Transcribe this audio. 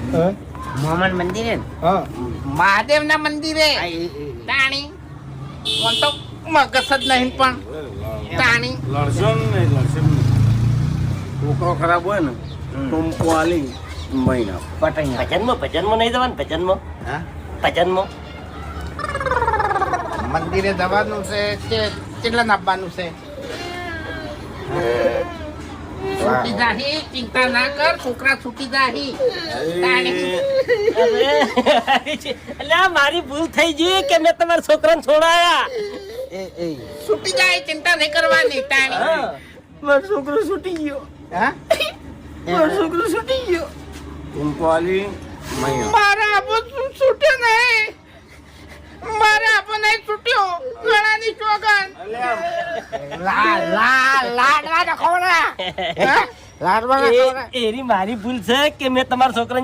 મોહમ્મદ મંદિરે મહાદેવ ના મંદિરે તાણી કોણ તો મગસ જ નહીં પણ તાણી લડશો નહીં છોકરો ખરાબ હોય ને ટૂંકો આલી મહિના પટાઈ ભજનમાં નહીં જવાનું ભજનમાં મંદિરે જવાનું છે કે કેટલા નાપવાનું છે છૂટી જાહી ચિંતા ના કર છોકરા છૂટી જાહી અલ્યા મારી ભૂલ થઈ ગઈ કે મેં તમારા છોકરાને છોડાયા છૂટી જાય ચિંતા નહીં કરવાની તાણી મારો છોકરો છૂટી ગયો હા મારો છોકરો છૂટી ગયો ટૂંકો આલી મહિના મારા આપો છૂટે નહીં મારા આપો નહીં છૂટ્યો ગળાની ચોગન લાડવા ખોરા એરી મારી ભૂલ છે કે મેં તમારા છોકરાને